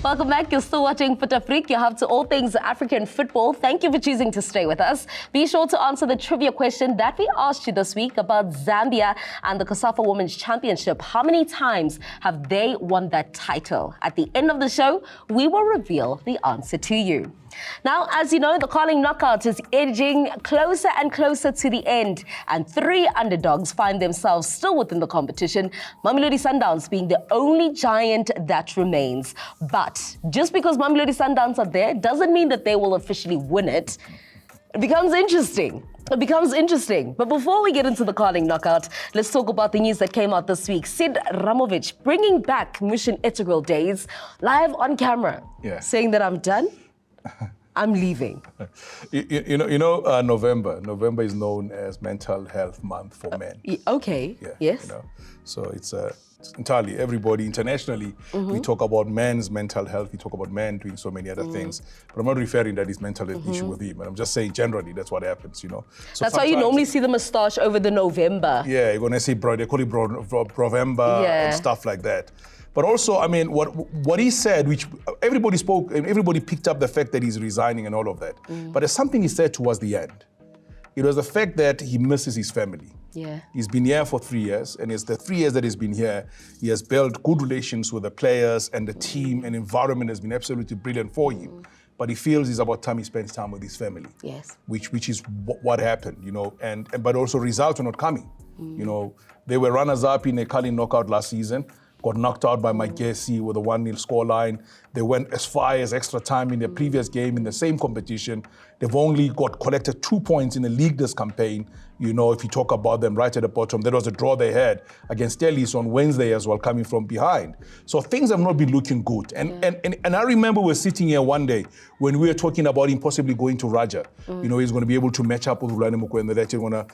Welcome back. You're still watching Fut-Afrique. You're up to all things African football. Thank you for choosing to stay with us. Be sure to answer the trivia question that we asked you this week about Zambia and the COSAFA Women's Championship. How many times have they won that title? At the end of the show, we will reveal the answer to you. Now, as you know, the Carling Knockout is edging closer and closer to the end, and 3 underdogs find themselves still within the competition, Mamelodi Sundowns being the only giant that remains. But just because Mamelodi Sundowns are there doesn't mean that they will officially win it. It becomes interesting. But before we get into the Carling Knockout, let's talk about the news that came out this week. Sid Ramovic bringing back Mission Integral Days live on camera, saying that I'm done. I'm leaving. November is known as Mental Health Month for men. Okay. Yeah, yes. So it's entirely everybody internationally. We talk about men's mental health. We talk about men doing so many other things. But I'm not referring that it's mental health issue with him. And I'm just saying generally that's what happens. So that's why you normally see the moustache over the November. Yeah, you're gonna say they call it Provember and stuff like that. But also, I mean, what he said, which everybody spoke, and everybody picked up the fact that he's resigning and all of that. But there's something he said towards the end. It was the fact that he misses his family. Yeah. He's been here for 3 years, and it's the 3 years that he's been here, he has built good relations with the players and the team, and environment has been absolutely brilliant for him. But he feels it's about time he spends time with his family. Yes. Which is what happened, but also results are not coming. They were runners-up in a Carling Knockout last season. Got knocked out by Mike Gessie with a 1-0 scoreline. They went as far as extra time in their previous game in the same competition. They've only collected 2 points in the league this campaign. If you talk about them right at the bottom, that was a draw they had against Tellis on Wednesday as well, coming from behind. So things have not been looking good. And I remember we were sitting here one day when we were talking about him possibly going to Raja. He's going to be able to match up with Rulani Mukwende, that he's going to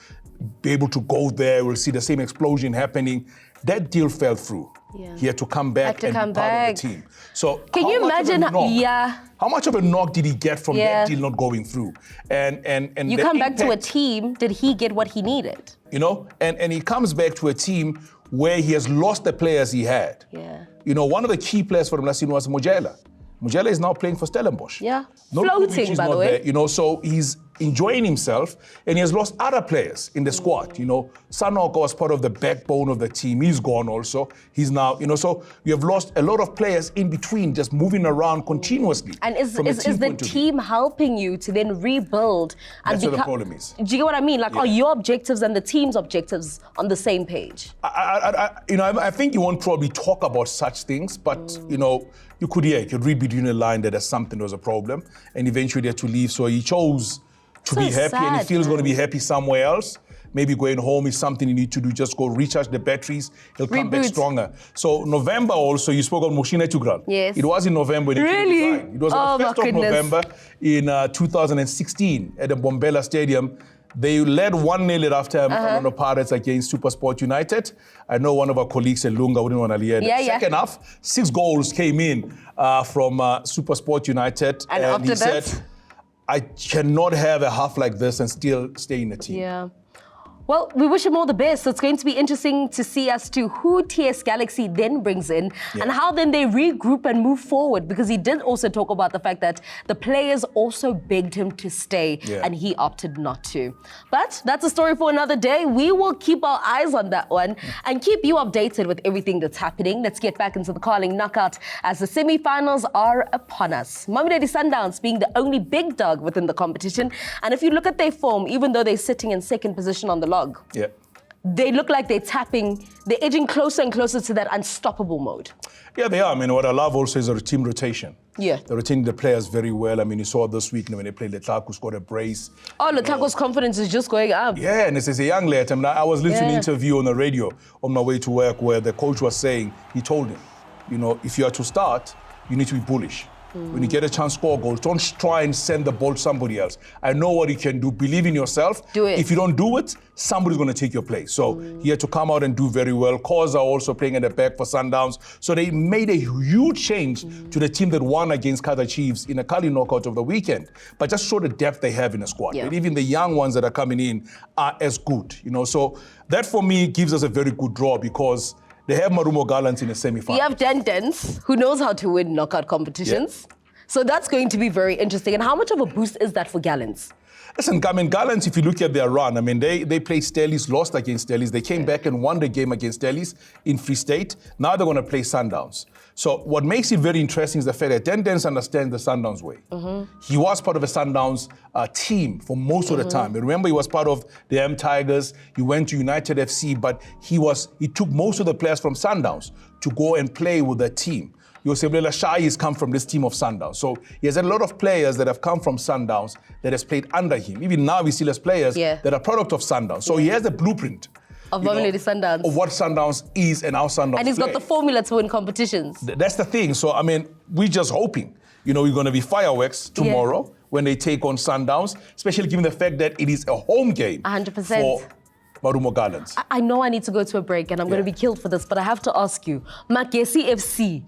be able to go there. We'll see the same explosion happening. That deal fell through. Yeah. He had to come back and be part of the team. So can you imagine? How much of a knock did he get from that deal not going through? And you come back to a team. Did he get what he needed? And he comes back to a team where he has lost the players he had. Yeah. One of the key players for him last season was Mojela. Mojela is now playing for Stellenbosch. Yeah. Floating, by the way. There, so he's enjoying himself, and he has lost other players in the squad. Sanoka was part of the backbone of the team. He's gone also. He's now, so you have lost a lot of players in between, just moving around continuously. And is the team helping you to then rebuild? That's what the problem is. Do you get what I mean? Like, are your objectives and the team's objectives on the same page? I think you won't probably talk about such things, but you could read between the line that there's something that was a problem, and eventually they had to leave. So he chose to be happy, and he feels going to be happy somewhere else. Maybe going home is something you need to do. Just go recharge the batteries. He'll come back stronger. So November also, you spoke of Moshina Tugral. Yes. It was in November. Really? It was on the 1st of November in 2016 at the Bombela Stadium. They led 1-0 at halftime on the Pirates against SuperSport United. I know one of our colleagues at Lunga wouldn't want to hear that. Second half, 6 goals came in from SuperSport United. And after he said, I cannot have a half like this and still stay in the team. Yeah. Well, we wish him all the best. So it's going to be interesting to see as to who TS Galaxy then brings in and how then they regroup and move forward, because he did also talk about the fact that the players also begged him to stay and he opted not to. But that's a story for another day. We will keep our eyes on that one and keep you updated with everything that's happening. Let's get back into the Carling Knockout as the semi-finals are upon us. Mamelodi Sundowns being the only big dog within the competition. And if you look at their form, even though they're sitting in second position on the log, they look like they're edging closer and closer to that unstoppable mode. Yeah, they are. I mean, what I love also is a team rotation. Yeah. They're retaining the players very well. I mean, you saw this week when they played Letlaku, scored a brace. Oh, Letlaku's confidence is just going up. Yeah, and this is a young lad. I mean, I was listening to an interview on the radio on my way to work where the coach was saying, he told him, if you are to start, you need to be bullish. When you get a chance to score goals, don't try and send the ball to somebody else. I know what you can do. Believe in yourself. Do it. If you don't do it, somebody's going to take your place. So he had to come out and do very well. Koza also playing at the back for Sundowns. So they made a huge change to the team that won against Kaizer Chiefs in a Carling knockout of the weekend. But just show the depth they have in the squad. And even the young ones that are coming in are as good. So that for me gives us a very good draw, because They have Marumo Gallants in the semi-final. You have Dentons, who knows how to win knockout competitions. Yeah. So that's going to be very interesting. And how much of a boost is that for Gallants? Listen, I mean, Gallants, if you look at their run, I mean, they played Stellies, lost against Stellies. They came back and won the game against Stellies in Free State. Now they're going to play Sundowns. So what makes it very interesting is the fact that Dendens understands the Sundowns way. He was part of a Sundowns team for most of the time. Remember, he was part of the M Tigers. He went to United FC, but he took most of the players from Sundowns to go and play with the team. Yoseblela Shai has come from this team of Sundowns. So he has a lot of players that have come from Sundowns that has played under him. Even now, we still has players that are product of Sundowns. So he has the blueprint of Sundowns. Of what Sundowns is and how Sundowns And he's got the formula to win competitions. That's the thing. So, I mean, we're just hoping. We're going to be fireworks tomorrow when they take on Sundowns, especially given the fact that it is a home game 100%. For Marumo Gallants. I know I need to go to a break and I'm going to be killed for this, but I have to ask you, Magesi FC,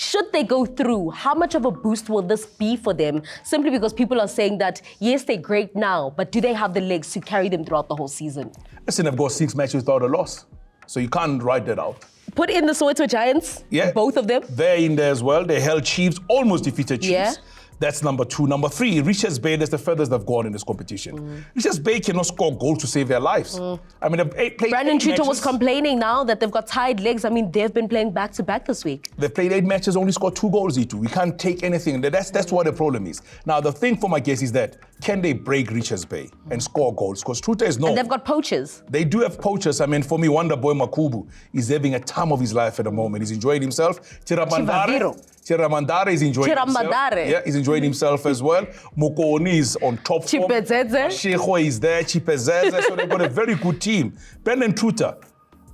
should they go through, how much of a boost will this be for them? Simply because people are saying that, yes, they're great now, but do they have the legs to carry them throughout the whole season? Listen, they've got 6 matches without a loss. So you can't write that out. Put in the Soweto Giants, both of them. They're in there as well. They held Chiefs, almost defeated Chiefs. Yeah. That's number 2. Number 3, Richards Bay, that's the furthest they've gone in this competition. Richards Bay cannot score goals to save their lives. I mean, they've played Brandon 8 Chuter matches. was complaining now that they've got tied legs. I mean, they've been playing back-to-back this week. They've played 8 matches, only scored 2 goals, E2. We can't take anything. That's what the problem is. Now, the thing for my guess is that, can they break Richards Bay and score goals? Because Chuter is known. And they've got poachers. They do have poachers. I mean, for me, Wonder Boy Makubu is having a time of his life at the moment. He's enjoying himself. Chiramandare is enjoying himself. Yeah, he's enjoying himself as well. Mokoni is on top form. Shekho is there. Chipezeze. So they've got a very good team. Brandon Chuter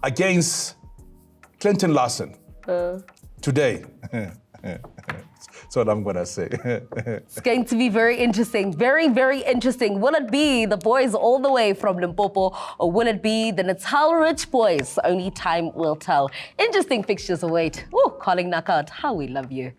against Clinton Larson today. That's what I'm going to say. It's going to be very interesting. Very, very interesting. Will it be the boys all the way from Limpopo, or will it be the Natal Rich boys? Only time will tell. Interesting fixtures await. Woo, calling knockout. How we love you.